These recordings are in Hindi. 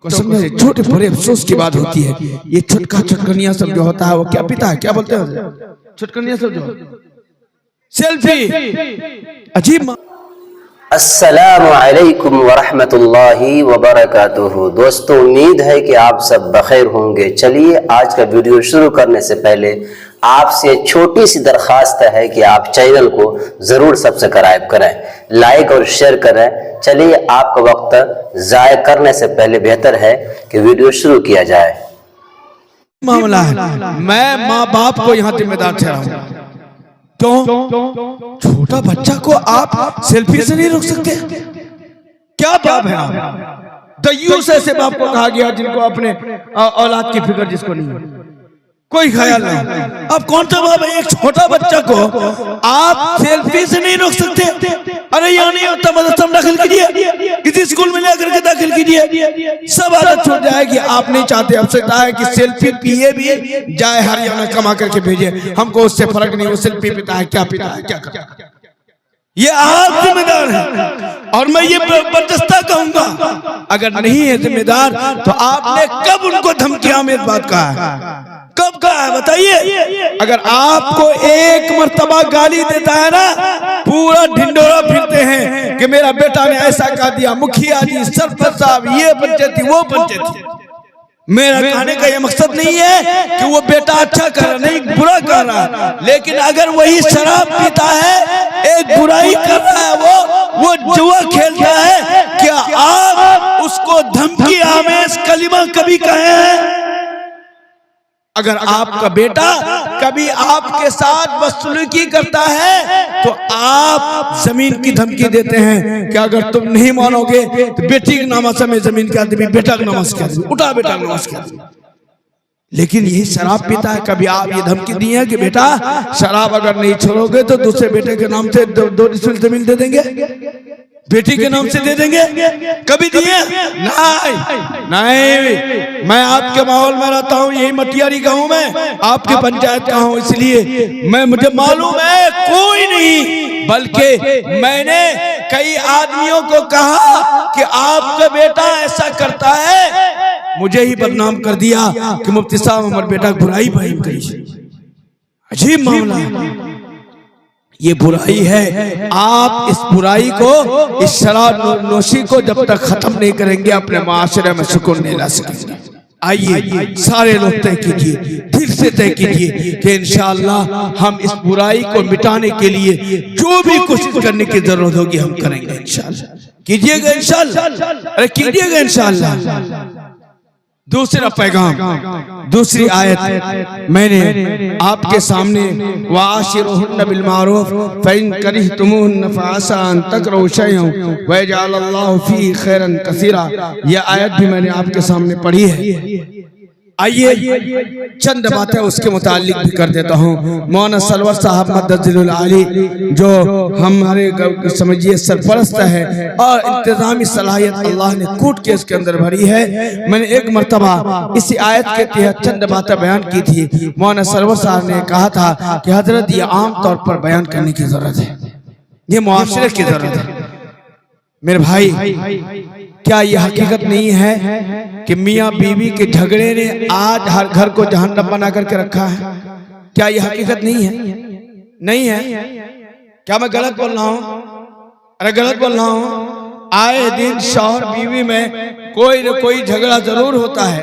कसम से छोटे बड़े अफसोस की बात होती है। ये छुटका छुटकनिया सब जो होता है वो क्या पीता है, क्या बोलते हैं छुटकनिया सब जो सेल्फी अजीब। अस्सलामु अलैकुम वरहमतुल्लाहि वबरकातुहू। दोस्तों, उम्मीद है कि आप सब बखैर होंगे। चलिए आज का वीडियो शुरू करने से पहले आपसे छोटी सी दरख्वास्त है कि आप चैनल को ज़रूर सब्सक्राइब करें, लाइक और शेयर करें। चलिए आपका वक्त ज़ाय करने से पहले बेहतर है कि वीडियो शुरू किया जाए। मामला है, मैं माँ बाप को यहाँ जिम्मेदार ठहराऊं। क्यों? छोटा बच्चा को आप सेल्फी से नहीं रोक सकते? क्या बाप है आप? दयूस ऐसे बाप को कहा गया जिनको अपने औलाद की फिक्र जिसको नहीं है, कोई ख्याल नहीं। अब कौन सा बाप है? एक छोटा बच्चा को आप सेल्फी से नहीं रोक सकते? अरे यहाँ नहीं होता, मदरसा में दाखिल कीजिए, किसी स्कूल में लेकर के दाखिल कीजिए, सब आदत छूट जाएगी। आप नहीं चाहते, अब सकता है कि सेल्फी पिए भी जाए, हरियाणा कमा करके भेजे, हमको उससे फर्क नहीं, वो सेल्फी पीता है, क्या पीता है, क्या करता है, ये आप जिम्मेदार हैं। और मैं ये बर्दाश्त कहूंगा, अगर नहीं है जिम्मेदार तो आपने कब उनको धमकियां में बात कहा है, कब कहा है बताइए? अगर आपको एक मर्तबा गाली देता है ना, पूरा ढिंडोरा फिरते हैं कि मेरा बेटा ने ऐसा कह दिया, मुखिया जी, सरपंच साहब, ये पंचायती वो पंचायती। मेरा कहने का ये मकसद नहीं है कि वो बेटा अच्छा कर रहा, नहीं, बुरा कर रहा, लेकिन अगर वही शराब पीता है, एक बुराई कर रहा है, वो जुआ खेल रहा है, क्या आप उसको धमकी आमेज कलिमा कभी कहे हैं? अगर आपका बेटा कभी आपके साथ बदसलूकी करता है तो आप जमीन की धमकी देते हैं कि अगर तुम नहीं मानोगे तो बेटी की नमाज में जमीन के आदमी बेटा की नमाज के आदमी उठा, बेटा की नमाज के आदमी। लेकिन यही शराब पीता है, कभी आप ये धमकी दी है कि बेटा शराब अगर नहीं छोड़ोगे तो दूसरे बेटे के नाम से 2 डिसमिल जमीन दे देंगे, बेटी के नाम से दे देंगे? कभी दिए? नहीं, नहीं। मैं आपके माहौल में रहता हूँ, यही मटियारी गाँव में, आपकी पंचायत का हूँ, इसलिए मुझे मालूम है कोई नहीं, बल्कि मैंने कई आदमियों को कहा कि आपका बेटा ऐसा करता है, मुझे ही बदनाम कर दिया कि मुफ्ती साहब हमारे बेटा बुराई भाई करी। अजीब मामला है, ये बुराई है। आप इस बुराई को, इस शराब नोशी को जब तक खत्म नहीं करेंगे अपने माशरे में सुकून नहीं ला सकेंगे। आइए सारे लोग तय कीजिए, फिर से तय कीजिए कि इंशाअल्लाह हम इस बुराई को मिटाने के लिए जो भी कोशिश करने की जरूरत होगी हम करेंगे इंशाअल्लाह। कीजिएगा इंशाअल्लाह, अरे कीजिएगा इंशाअल्लाह। दूसरा पैगाम, दूसरी आयत मैंने आपके सामने, वाशिरुहुन्ना बिल मारूफ फइन करिहतुमुहुन्ना फअसा अन तकरहु शैअन व यजअलल्लाहु फीहि खैरन कसीरा। यह आयत भी मैंने आपके सामने पढ़ी है। आइए चंद बातें उसके मुतालिक भी कर देता हूँ। मौलाना सरवर साहब मद्दजिल आली जो हमारे समझिए सरपरस्त है और इंतजामी सलाहियत अल्लाह ने कूट के इसके अंदर भरी है। मैंने एक मरतबा इसी आयत के तहत चंद बातें बयान की थी। मौलाना सरवर साहब ने कहा था कि हजरत ये आम तौर पर बयान करने की जरूरत है, ये मुआशरे की जरूरत है। मेरे भाई, क्या यह हकीकत नहीं है कि मियाँ बीवी के झगड़े ने आज हर घर को जहन्नम बना करके रखा है? क्या यह हकीकत नहीं है? नहीं है? क्या मैं गलत बोल रहा हूँ? अरे गलत बोल रहा हूँ? आए दिन शौहर बीवी में कोई न कोई झगड़ा जरूर होता है।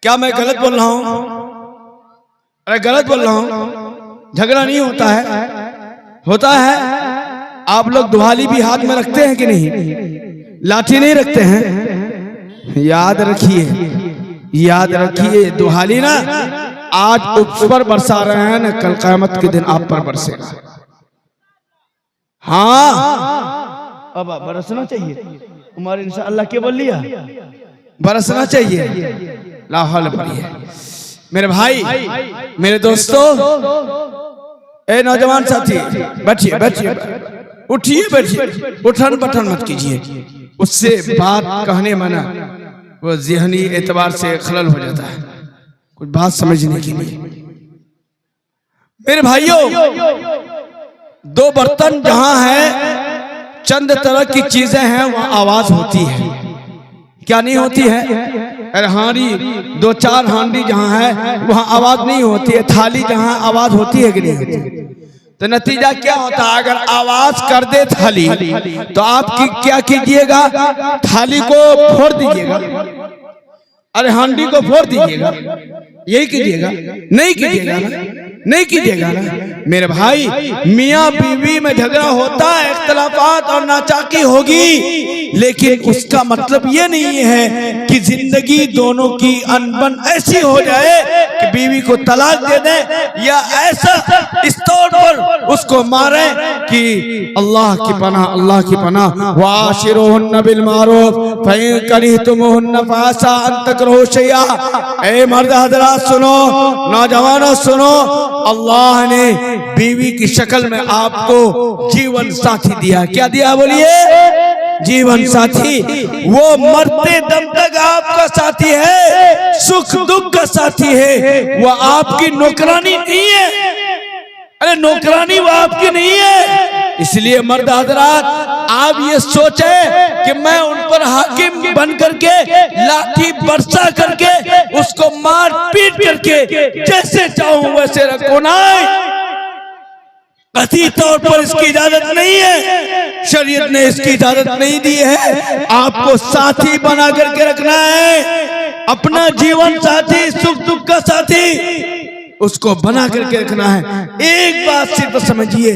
क्या मैं गलत बोल रहा हूँ? अरे गलत बोल रहा हूँ? झगड़ा नहीं होता है? होता है। आप लोग दुहाली भी हाथ में रखते हैं कि नहीं? लाठी नहीं रखते हैं? याद रखिए, याद रखिए, दुहाली ना आज उस पर बरसा रहे हैं ना, कल क़यामत के दिन आप पर बरसेगा। हाँ, अब बरसना चाहिए उमर इंशाअल्लाह, के बोल लिया बरसना चाहिए। ला हौल पढ़िए मेरे भाई, मेरे दोस्तों, ए नौजवान साथी, बैठिए बैठिए, उठिए बैठिए, उठन पठन मत कीजिए, उससे बात कहने मना, वो ज़हनी एतबार से खलल हो जाता है कुछ बात समझने के लिए। मेरे भाइयों, 2 बर्तन जहां है, चंद तरह की चीजें हैं, वहां आवाज होती है। क्या नहीं होती है? अरे हांडी, 2-4 हांडी जहां है वहां आवाज नहीं होती है, थाली जहां आवाज होती है कि नहीं होती? तो नतीजा क्या होता है? अगर आवाज कर दे थाली तो आप क्या कीजिएगा? थाली को फोड़ दीजिएगा, अरे हांडी को फोड़ दीजिएगा, यही कीजिएगा? नहीं कीजिएगा ना, नहीं कीजिएगा ना मेरे भाई। मियाँ बीवी में झगड़ा होता है, इख्तलाफात और नाचाकी होगी, लेकिन उसका मतलब ये नहीं है कि जिंदगी दोनों की अनबन ऐसी हो जाए कि बीवी को तलाक दे दे या ऐसा इस तौर पर उसको मारे कि अल्लाह की पनाह, अल्लाह की पनाह। वाशिरुहुन्ना बिल मारूफ फइन करिहतुमुहुन्ना फअसा अन तकरहू शैआ। ए मर्द हजरात सुनो, नौजवानों सुनो, अल्लाह ने बीवी की शक्ल में आपको जीवन साथी दिया। क्या दिया बोलिए? जीवन साथी। वो मरते दम तक आपका साथी है, सुख दुख का साथी है। वो आपकी नौकरानी नहीं है, अरे नौकरानी वो आपकी नहीं है। इसलिए मर्द हजरात आप ये सोचे कि मैं उन पर हाकिम बन करके लाठी बरसा करके उसको मार पीट करके जैसे चाहूं वैसे रखो ना, कथित तौर पर इसकी इजाजत नहीं है, शरीयत ने इसकी इजाजत नहीं दी है। आपको साथी बना करके रखना है, अपना जीवन साथी, सुख दुख का साथी उसको बना करके रखना है। एक बात सिर्फ समझिए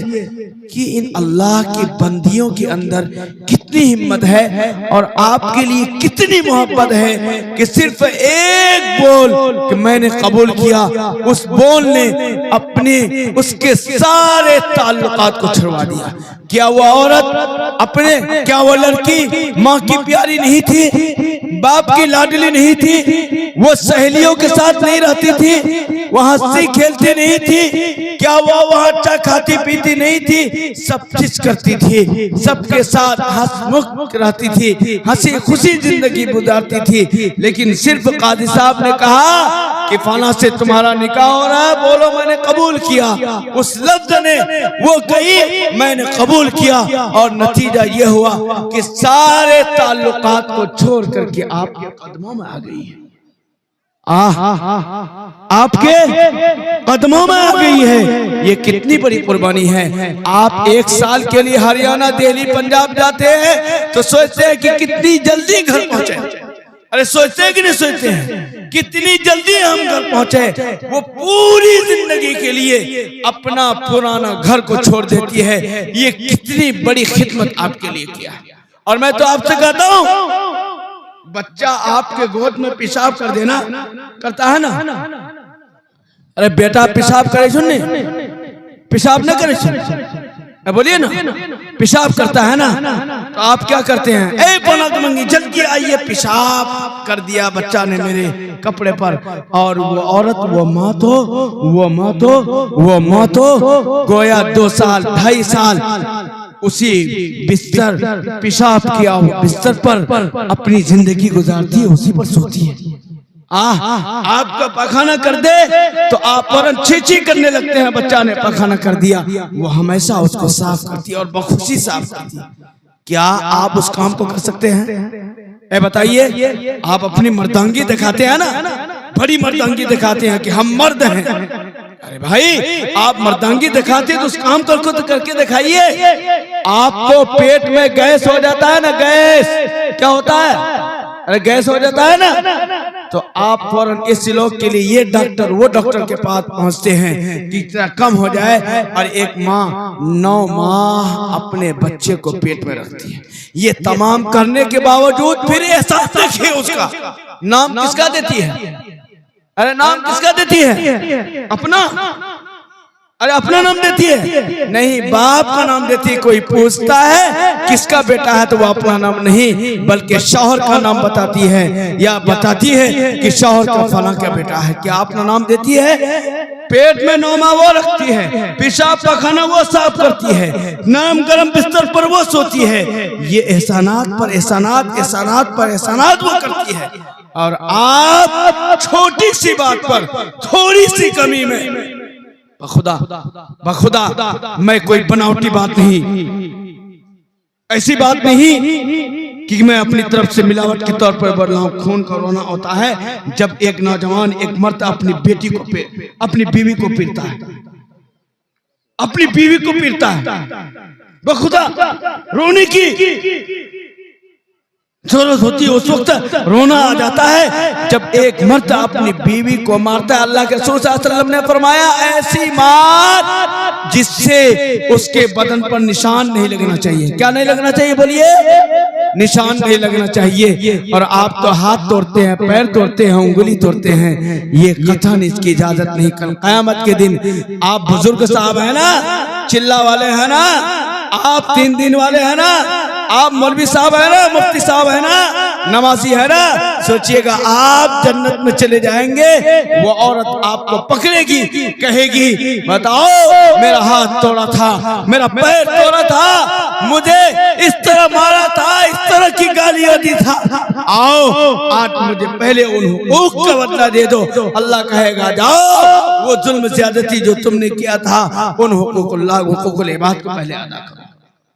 कि इन अल्लाह की बंदियों के अंदर कितनी हिम्मत है और आपके लिए कितनी मोहब्बत है कि सिर्फ एक बोल कि मैंने कबूल किया, उस बोल ने अपने उसके सारे ताल्लुकात को छुड़वा दिया। क्या वो औरत अपने, क्या वो लड़की माँ की प्यारी नहीं थी, बाप की लाडली नहीं थी, वो सहेलियों के साथ नहीं रहती थी, वो हंसी खेलती नहीं थी, क्या वो वहाँ अच्छा खाती पीती नहीं थी, सब चीज करती थी, सबके साथ हंसमुख रहती थी, हंसी खुशी जिंदगी गुजारती थी। लेकिन सिर्फ काजी साहब ने कहा कि फला से तुम्हारा निकाह हो रहा है, बोलो मैंने कबूल किया। उस लफ्ज ने वो कही मैंने कबूल किया और नतीजा ये हुआ कि सारे ताल्लुकात को छोड़ करके आपके कदमों में आ गई है। आपके कदमों में आ गई है। ये कितनी बड़ी कुर्बानी है। आप 1 साल के लिए हरियाणा, दिल्ली, पंजाब जाते हैं तो सोचते हैं कि कितनी जल्दी घर पहुंचे, अरे सोचते हैं कि नहीं सोचते हैं कितनी जल्दी हम घर पहुंचे। वो पूरी जिंदगी के लिए अपना पुराना घर को छोड़ देती है। ये कितनी बड़ी खिदमत आपके लिए किया। और मैं तो आपसे कहता हूँ, बच्चा आपके गोद में पेशाब कर देना, करता है ना, अरे बेटा पेशाब करे सुनने, पेशाब न करे सुन, बोलिए ना, पेशाब करता है ना, तो आप क्या करते हैं? ए पलक मंगी जल्दी आइए, पेशाब कर दिया बच्चा ने मेरे कपड़े पर। और वो औरत, वो माँ तो गोया 2 साल 2.5 साल उसी बिस्तर, पेशाब किया हुआ बिस्तर पर अपनी जिंदगी गुजारती है, उसी पर सोती है। आपका पखाना कर दे तो आप फौरन छी करने लगते हैं। बच्चा ने पखाना कर दिया, वो हमेशा उसको साफ करती है और बखुशी साफ करती है। क्या आप उस काम को कर सकते हैं? ए बताइए, आप अपनी मर्दांगी दिखाते हैं ना, बड़ी मर्दांगी दिखाते हैं कि हम मर्द हैं। अरे भाई, आप मर्दांगी दिखाते हैं तो उस काम को तो करके दिखाइए। आपको पेट में गैस हो जाता है ना, गैस क्या होता है? अरे गैस हो जाता है ना, तो आप फौरन इस लोग के लिए ये डॉक्टर वो डॉक्टर के पास पहुंचते हैं कि इतना कम हो जाए। और एक माँ 9 माह अपने बच्चे को पेट में रखती है। ये तमाम करने के बावजूद फिर एहसास देखिए उसका नाम किसका देती है? अरे नाम किसका देती है? अपना, अरे अपना नाम देती है नहीं, बाप का नाम देती है। कोई पूछता है किसका बेटा है तो वो अपना नाम नहीं बल्कि शौहर का नाम बताती है, या बताती है कि शौहर का फला का बेटा है। क्या अपना नाम देती है? पेट में 9 माह वो रखती है, पेशाब पखाना वो साफ करती है, नाम गरम बिस्तर पर वो सोती है। ये एहसानात पर एहसानात, एहसानात पर एहसानात वो करती है। और आप छोटी सी बात पर, थोड़ी सी कमी में, बखुदा मैं कोई बनावटी बात नहीं, ऐसी बात नहीं कि मैं अपनी तरफ से मिलावट के तौर पर बढ़ रहा हूं। खून का रोना होता है जब एक नौजवान, एक मर्द अपनी बेटी को अपनी बीवी को पीटता है, अपनी बीवी को पीटता है। बखुदा रोने की जरूरत होती है, उस वक्त रोना आ जाता है जब एक मर्द अपनी बीवी को मारता है। अल्लाह के रसूल सल्लल्लाहु अलैहि वसल्लम ने फरमाया, ऐसी मार जिससे उसके बदन पर निशान नहीं लगना चाहिए। क्या नहीं लगना चाहिए बोलिए? निशान नहीं लगना चाहिए। और आप तो हाथ तोड़ते हैं, पैर तोड़ते हैं, उंगली तोड़ते हैं, ये कतई इसकी इजाजत नहीं। कल कयामत के दिन आप बुजुर्ग साहब है ना, चिल्ला वाले है ना, आप 3 दिन वाले है ना, आप मौलवी साहब है ना, मुफ्ती साहब है ना, नमाजी है ना, सोचिएगा आप जन्नत में चले जाएंगे। वो औरत आपको पकड़ेगी, कहेगी बताओ मेरा हाथ तोड़ा था, मेरा पैर तोड़ा था, मुझे इस तरह मारा था, इस तरह की गालियां दी था, आओ आज मुझे पहले उन हुकूक का बदला दे दो। अल्लाह कहेगा जाओ वो जुल्म ज्यादती जो तुमने किया था उन हुकूकुल्लाह, हुकूकुल इबाद को पहले अदा करो।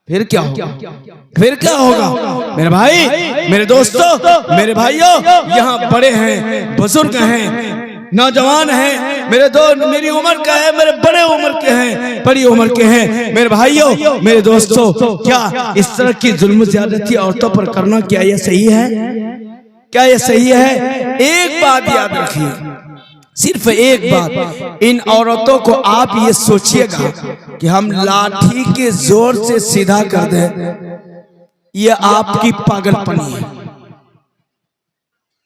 फिर क्या होगा? फिर क्या होगा? मेरे भाई, मेरे दोस्तों, मेरे भाइयों, यहाँ बड़े हैं, बुजुर्ग हैं, नौजवान हैं, मेरी उम्र का है, मेरे बड़े उम्र के हैं, बड़ी उम्र के हैं, मेरे भाइयों, मेरे दोस्तों, क्या इस तरह की जुल्म ज्यादती औरतों पर करना क्या ये सही है? क्या ये सही है? एक बात याद रखिए, सिर्फ एक बात, इन औरतों को आप ये सोचिएगा कि हम लाठी के जोर से सीधा कर दें, ये आपकी पागलपनी है।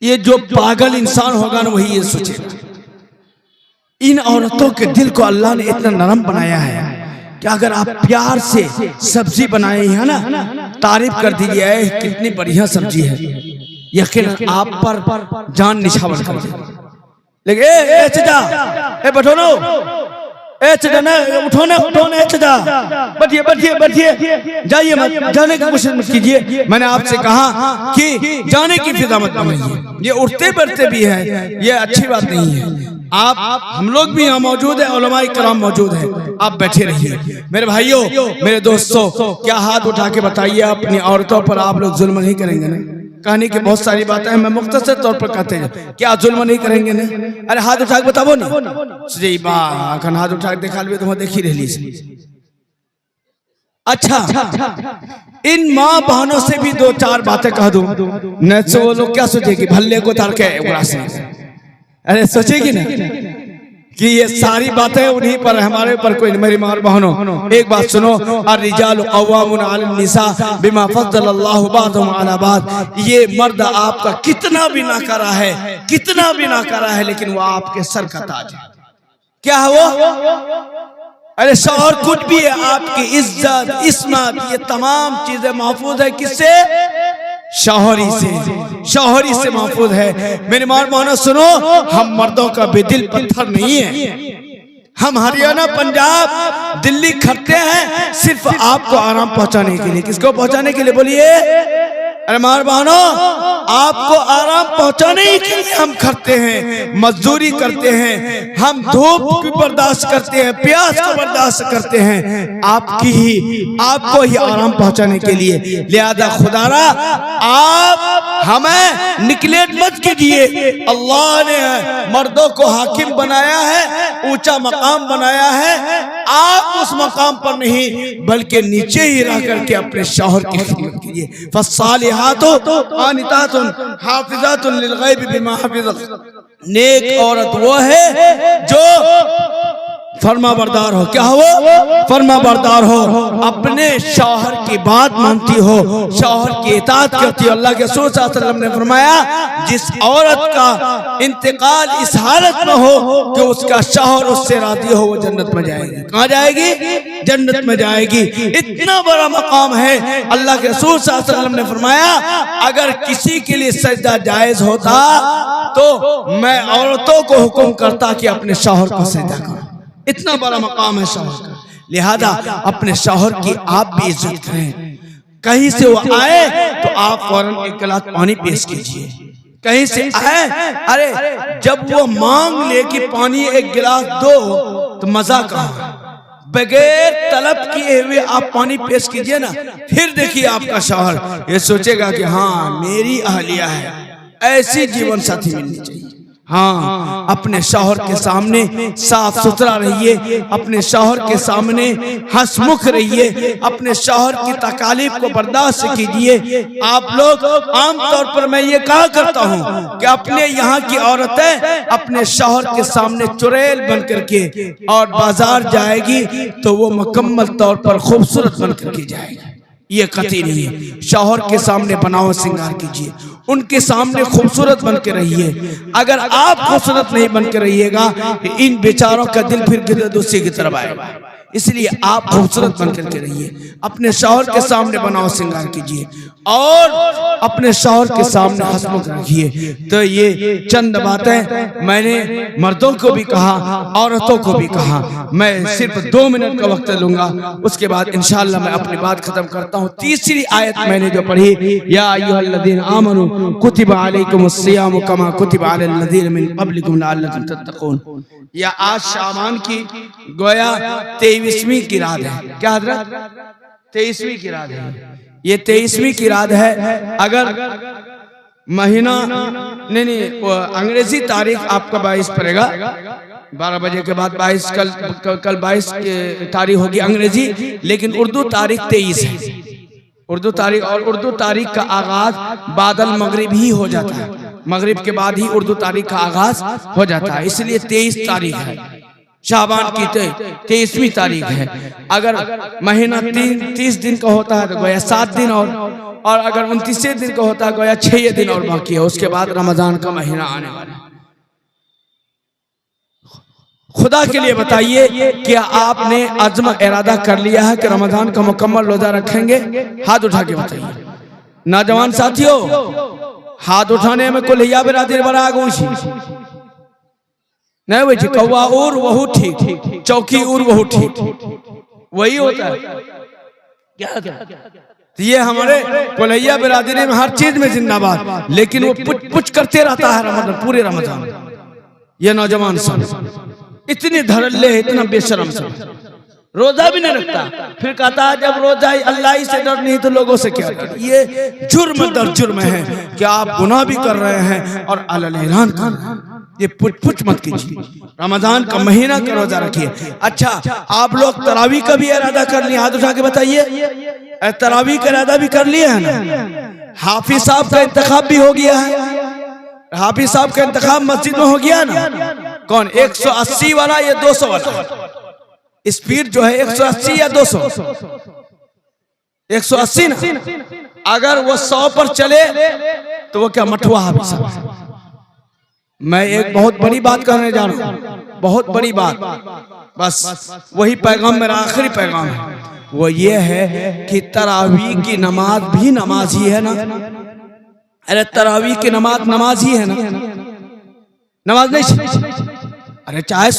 ये जो पागल इंसान होगा ना वही ये सोचेगा। इन औरतों के दिल को अल्लाह ने इतना नरम बनाया है कि अगर आप प्यार से सब्जी बनाए हैं ना, तारीफ कर दीजिए कितनी बढ़िया सब्जी है, यकीन आप पर जान निछावर कर देगा। लेकिन ए चचा, ए बैठो ना, ए चचा ना, उठो ना, ए चचा, बैठिए बैठिए बैठिए, जाइए मत, जाने की कोशिश मत कीजिए। मैंने आपसे कहा कि जाने की फिजा मत बनाइए, ये उठते बैठते भी है, ये अच्छी बात नहीं है। आप हम लोग भी यहाँ मौजूद है, उलमाए किराम मौजूद है, आप बैठे रहिए। मेरे भाइयों, मेरे दोस्तों, क्या हाथ उठा के बताइए अपनी औरतों पर आप लोग जुल्म नहीं करेंगे ना? कहने की बहुत सारी बातें हैं, मैं मुख्तसर तौर पर कहते हैं, क्या जुल्म नहीं करेंगे ना? अरे हाथ उठा के बताओ ना, सही बात, हाथ उठा के देखा लिये तो देखी रही। अच्छा, इन माँ बहनों से भी 2-4 बातें कह दूं, न तो वो लोग क्या सोचेगी, भल्ले को तार के, अरे सोचेगी ना कि ये सारी बातें उन्हीं पर, हमारे ऊपर कोई। मेरी माँ बहनों, एक बात सुनो, अर्रिजालु क़व्वामून अलन निसा बिमा फ़द्दलल्लाहु बअदहुम अला बअद। ये मर्द आपका कितना भी ना करा है, कितना भी ना करा है, लेकिन वो आपके सर का ताज है। क्या है वो? अरे शौहर कुछ भी है, आपकी इज्जत, इस्मत, ये तमाम चीजें महफूज है किससे? शौहरी से, शौहरी से महफूज है। मेरी मां बहनों सुनो, हम मर्दों का भी दिल पत्थर नहीं है। हम हरियाणा, पंजाब, दिल्ली खटते हैं सिर्फ आपको आराम पहुंचाने के लिए। किसको पहुंचाने के लिए बोलिए? अरे मार बहनों, आपको आराम पहुंचाने के लिए हम खटते हैं, मजदूरी करते हैं, हम धूप भी बर्दाश्त करते हैं, प्यास को बर्दाश्त करते हैं, आपको ही आराम पहुंचाने के लिए। लिहाजा खुदारा आप हमें निकलेट मत कीजिए। अल्लाह ने मर्दों को हाकिम बनाया है, ऊंचा मकाम बनाया है, आप उस मकाम पर नहीं बल्कि नीचे ही रह करके अपने शौहर की खिदमत कीजिए। फस्सालिहातु कानितातुन हाफिजातुन लिलगैबि बिमा हफिज़। नेक औरत वो है जो फर्मा बरदार हो। क्या हो? फर्मा बरदार हो, अपने शौहर की बात मानती हो, शौहर की इताअत करती हो। अल्लाह के रसूल सल्लल्लाहु अलैहि वसल्लम ने फरमाया, जिस औरत का इंतकाल इस हालत में हो कि उसका शौहर उससे राजी हो, वो जन्नत में जाएगी। कहाँ जाएगी? जन्नत में जाएगी। इतना बड़ा मकाम है। अल्लाह के रसूल सल्लल्लाहु अलैहि वसल्लम ने फरमाया, अगर किसी के लिए सजदा जायज होता तो मैं औरतों को हुक्म करता कि अपने शौहर को सजदा करो। इतना बड़ा मकाम है शौहर का। लिहाजा अपने शौहर की आप भी इज्जत करें। कहीं से वो आए तो आप फौरन एक गिलास पानी पेश कीजिए। कहीं से आए, अरे जब वो मांग ले कि पानी एक गिलास दो तो मजा कहाँ? बगैर तलब किए हुए आप पानी पेश कीजिए ना, फिर देखिए आपका शौहर ये सोचेगा कि हाँ मेरी अहलिया है, ऐसी जीवन साथी मिलनी चाहिए। हाँ, अपने शौहर के सामने साफ सुथरा रहिए, अपने शौहर के सामने हंसमुख रहिए, अपने शौहर की तकालीफ को बर्दाश्त कीजिए। आप लोग आमतौर पर मैं ये कहा करता हूँ कि अपने यहाँ की औरतें अपने शौहर के सामने चुड़ैल बन करके और बाजार जाएगी तो वो मुकम्मल तौर पर खूबसूरत बन करके जाएगी, ये कतई नहीं है। शौहर के सामने बनाओ श्रृंगार कीजिए, उनके सामने खूबसूरत बन के रहिए। अगर आप खूबसूरत नहीं बन के रहिएगा, इन बेचारों का दिल फिर दूसरे की तरफ आएगा। इसलिए आप खूबसूरत बन करके रहिए, अपने शौहर के सामने बनाओ श्रृंगार कीजिए और अपने शौहर के सामने हंसमुख रखिए। तो ये चंद बातें मैंने मर्दों को भी कहा, औरतों को भी कहा। मैं सिर्फ 2 मिनट का वक्त लूंगा, उसके बाद इंशाअल्लाह मैं अपनी बात खत्म करता हूँ। तीसरी आयत मैंने जो पढ़ी, या अय्युहल्लज़ीना आमनू कुतिबा अलैकुमुस्सियामु कमा कुतिबा अलल्लज़ीना मिन क़ब्लिकुम लअल्लकुम तत्तक़ून। या आज शाबान की गोया 23वीं की रात है। क्या हजरत? 23वीं की रात है। ये 23वीं की रात है। अगर महीना नहीं अंग्रेजी तारीख आपका 22 पड़ेगा, 12 बजे के बाद 22, कल 22 की तारीख होगी अंग्रेजी, लेकिन उर्दू तारीख 23 है। उर्दू तारीख, और उर्दू तारीख का आगाज बादल मगरिब ही हो जाता है, मगरिब के बाद ही उर्दू तारीख का आगाज हो जाता है। इसलिए 23 तारीख है, शाबान की 23वीं तारीख है। अगर महीना 30 दिन का होता है तो गोया 7 दिन और अगर 29 दिन का होता है गोया 6 दिन और बाकी है। उसके बाद रमजान का महीना आने वाला है। खुदा के लिए बताइए, क्या आपने अज़्म इरादा कर लिया है कि रमजान का मुकम्मल रोजा रखेंगे? हाथ उठा के बताइए। नौजवान साथियों, हाथ उठाने में कोल्हिया बिरादरी बड़ा आगूशी नहीं वही कौवा और वहू ठीक, चौकी और वहू ठीक, वही होता है। क्या तो ये हमारे कोल्हिया बिरादरी में हर चीज में जिंदाबाद, लेकिन वो पुछ पुछ करते रहता है रमजान, पूरे रमजान। ये नौजवान सब इतने धड़ल्ले, इतना बेशरम सब, रोजा भी नहीं रखता, फिर कहता है जब रोजा ही अल्लाह ही से डर नहीं तो लोगों से क्या डर। ये जुर्म दर जुर्म है कि आप गुनाह भी कर रहे हैं और अलल ऐलान कर रहे हैं। ये पुछ पुछ मत कीजिए, रमजान का महीना का रोजा रखिए। अच्छा, आप लोग तरावी का भी इरादा कर लिए? हाथ उठा के बताइए। तरावी का इरादा भी कर लिए है ना? हाफिज साहब का इंतखाब भी हो गया है। हाफिज साहब का इंतखाब मस्जिद में हो गया ना? कौन? 180 वाला या 200 वाला? स्पीड जो है 180 या 200? 180 ना। अगर वो 100 पर चले तो वो क्या मठुआ हाफिज साहब? मैं एक बहुत बड़ी बात कहने जा रहा हूँ, बहुत बड़ी बात। बस वही पैगाम मेरा आखिरी पैगाम है, वो ये है कि तरावी की नमाज भी नमाज ही है ना। अरे तरावी की नमाज नमाज ही है ना, नमाज नहीं? अरे चाहे